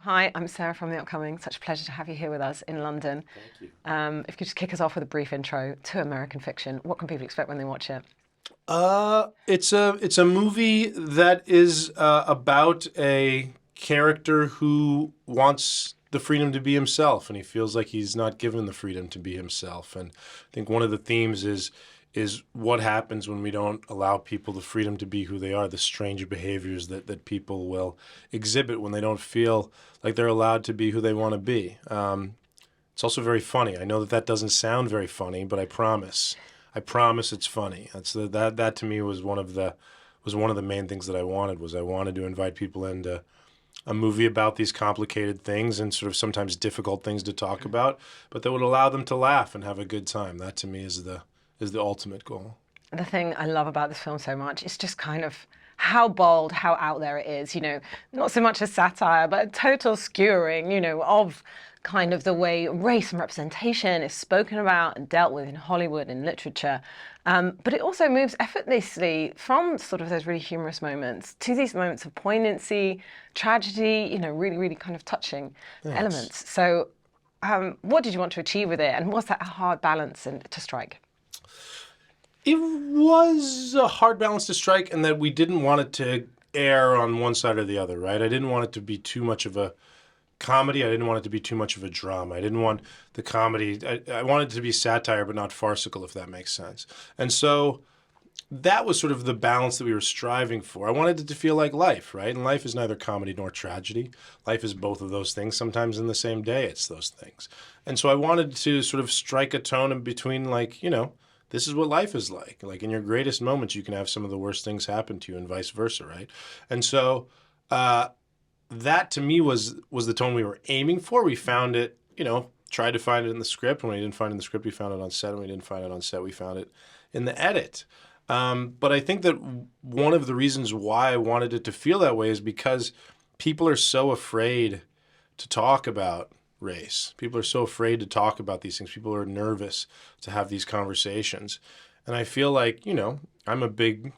Hi, I'm Sarah from The Upcoming. Such a pleasure to have you here with us in London. Thank you. If you could just kick us off with a brief intro to American fiction, what can people expect when they watch it? It's a movie that is about a character who wants the freedom to be himself, and he feels like he's not given the freedom to be himself. And I think one of the themes is what happens when we don't allow people the freedom to be who they are, the strange behaviors that people will exhibit when they don't feel like they're allowed to be who they want to be. It's also very funny. I know that doesn't sound very funny, but I promise. I promise it's funny. That to me was one of the main things that I wanted to invite people into a movie about these complicated things and sort of sometimes difficult things to talk about, but that would allow them to laugh and have a good time. That to me is the ultimate goal. The thing I love about this film so much is just kind of how bold, how out there it is, not so much a satire, but a total skewering, of kind of the way race and representation is spoken about and dealt with in Hollywood and literature. But it also moves effortlessly from sort of those really humorous moments to these moments of poignancy, tragedy, really, really kind of touching elements. So what did you want to achieve with it? And was that a hard balance to strike? It was a hard balance to strike, and that we didn't want it to err on one side or the other, right? I didn't want it to be too much of a comedy. I didn't want it to be too much of a drama. I didn't want the comedy. I wanted it to be satire, but not farcical, if that makes sense. And so that was sort of the balance that we were striving for. I wanted it to feel like life, right? And life is neither comedy nor tragedy. Life is both of those things. Sometimes in the same day, it's those things. And so I wanted to sort of strike a tone in between, like, this is what life is like. Like in your greatest moments, you can have some of the worst things happen to you and vice versa, right? And so that to me was the tone we were aiming for. We found it, tried to find it in the script. When we didn't find it in the script, we found it on set. When we didn't find it on set, we found it in the edit. But I think that one of the reasons why I wanted it to feel that way is because people are so afraid to talk about race. People are so afraid to talk about these things. People are nervous to have these conversations. And I feel like, I'm a big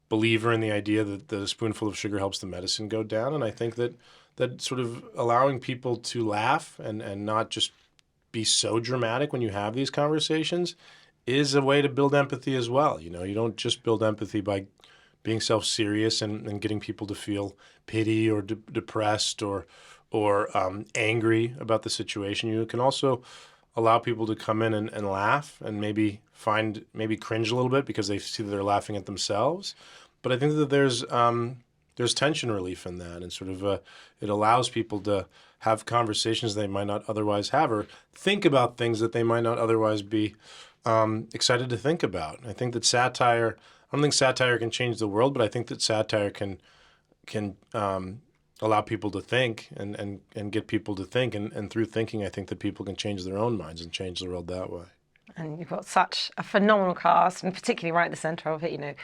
believer in the idea that a spoonful of sugar helps the medicine go down. And I think that sort of allowing people to laugh and not just be so dramatic when you have these conversations is a way to build empathy as well. You don't just build empathy by being self-serious and getting people to feel pity or depressed or angry about the situation. You can also allow people to come in and laugh and maybe cringe a little bit because they see that they're laughing at themselves. But I think that there's tension relief in that, and sort of it allows people to have conversations they might not otherwise have, or think about things that they might not otherwise be excited to think about. I think that I don't think satire can change the world, but I think that satire can allow people to think and get people to think. And through thinking, I think that people can change their own minds and change the world that way. And you've got such a phenomenal cast, and particularly right at the centre of it,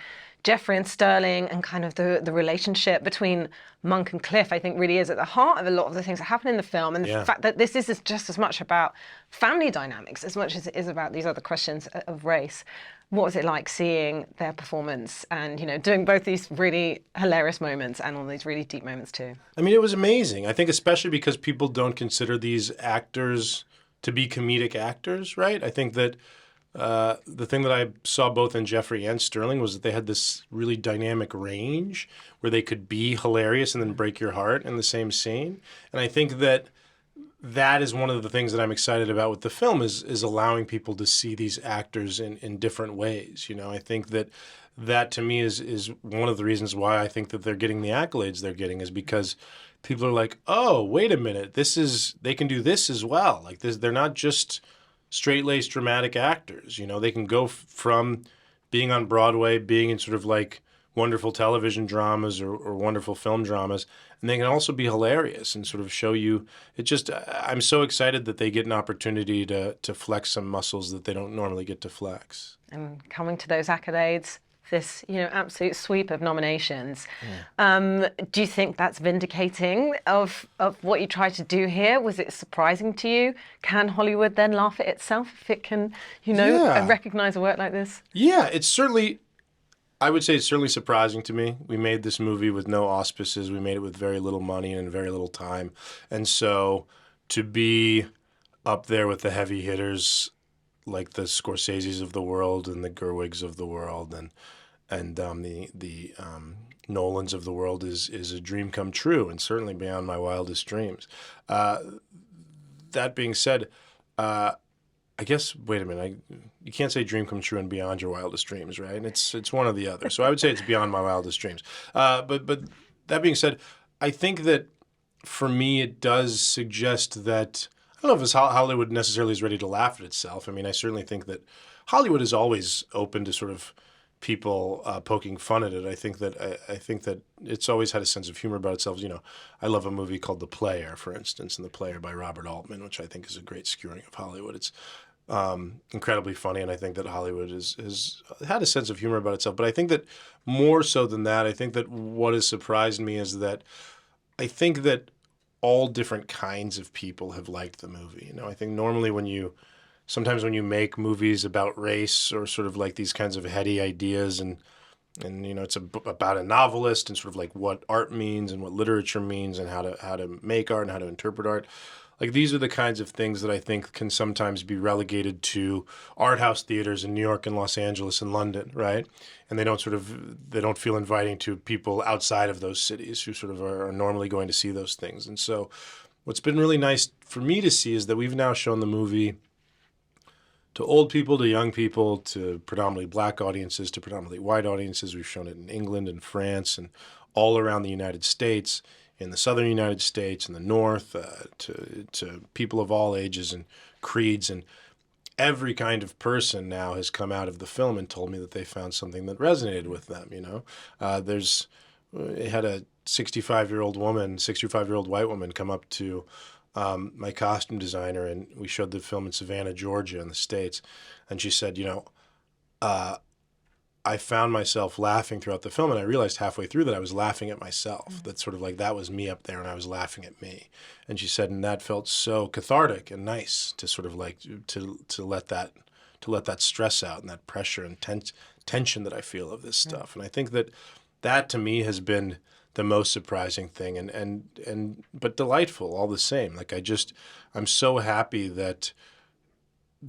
Jeffrey and Sterling, and kind of the relationship between Monk and Cliff, I think really is at the heart of a lot of the things that happen in the film. And the fact that this is just as much about family dynamics as much as it is about these other questions of race. What was it like seeing their performance and, doing both these really hilarious moments and all these really deep moments too? I mean, it was amazing. I think especially because people don't consider these actors to be comedic actors, right? I think that the thing that I saw both in Jeffrey and Sterling was that they had this really dynamic range where they could be hilarious and then break your heart in the same scene. And I think that is one of the things that I'm excited about with the film is allowing people to see these actors in different ways. I think that to me is one of the reasons why I think that they're getting the accolades they're getting, is because people are like, oh, wait a minute, they can do this as well. Like this, they're not just straight-laced dramatic actors. They can go from being on Broadway, being in sort of like wonderful television dramas or wonderful film dramas, and they can also be hilarious and sort of show you. I'm so excited that they get an opportunity to flex some muscles that they don't normally get to flex. And coming to those accolades, this absolute sweep of nominations. Do you think that's vindicating of what you tried to do here? Was it surprising to you? Can Hollywood then laugh at itself if it can, recognize a work like this? Yeah, it's certainly. I would say it's certainly surprising to me. We made this movie with no auspices. We made it with very little money and very little time. And so to be up there with the heavy hitters like the Scorseses of the world and the Gerwigs of the world and the Nolans of the world is a dream come true, and certainly beyond my wildest dreams. That being said, I guess wait a minute. You can't say dream come true and beyond your wildest dreams, right? And it's one or the other. So I would say it's beyond my wildest dreams. But that being said, I think that for me it does suggest that I don't know if it's Hollywood necessarily is ready to laugh at itself. I mean, I certainly think that Hollywood is always open to sort of people poking fun at it. I think that it's always had a sense of humor about itself. You know, I love a movie called The Player, for instance, and The Player by Robert Altman, which I think is a great skewering of Hollywood. It's incredibly funny, and I think that Hollywood has had a sense of humor about itself. But I think that more so than that, I think that what has surprised me is that I think that all different kinds of people have liked the movie. You know, I think normally sometimes when you make movies about race or sort of like these kinds of heady ideas and you know, it's about a novelist and sort of like what art means and what literature means and how to make art and how to interpret art. Like these are the kinds of things that I think can sometimes be relegated to art house theaters in New York and Los Angeles and London, right? And they don't feel inviting to people outside of those cities who sort of are normally going to see those things. And so what's been really nice for me to see is that we've now shown the movie to old people, to young people, to predominantly black audiences, to predominantly white audiences. We've shown it in England and France and all around the United States, in the southern United States, in the north, to people of all ages and creeds. And every kind of person now has come out of the film and told me that they found something that resonated with them, you know. It had a 65-year-old white woman come up to my costume designer, and we showed the film in Savannah, Georgia in the States. And she said, you know, I found myself laughing throughout the film, and I realized halfway through that I was laughing at myself. That sort of like that was me up there, and I was laughing at me. And she said, and that felt so cathartic and nice to sort of like to let that stress out and that pressure and tension that I feel of this stuff. And I think that to me has been the most surprising thing, and but delightful all the same. Like I'm so happy that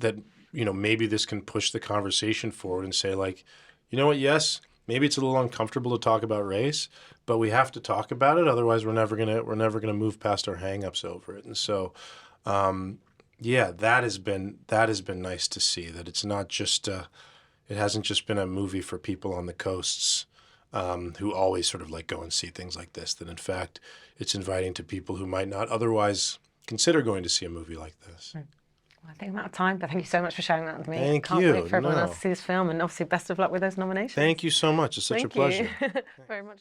you know, maybe this can push the conversation forward and say, like, you know what, yes, maybe it's a little uncomfortable to talk about race, but we have to talk about it. Otherwise, we're never gonna move past our hangups over it. And so, yeah, that has been nice to see, that it's not just it hasn't just been a movie for people on the coasts who always sort of like go and see things like this. That in fact, it's inviting to people who might not otherwise consider going to see a movie like this. Well, I think I'm out of time, but thank you so much for sharing that with me. Thank Can't you. wait for everyone No. else to see this film, and obviously best of luck with those nominations. Thank you so much. It's such a pleasure. Very much.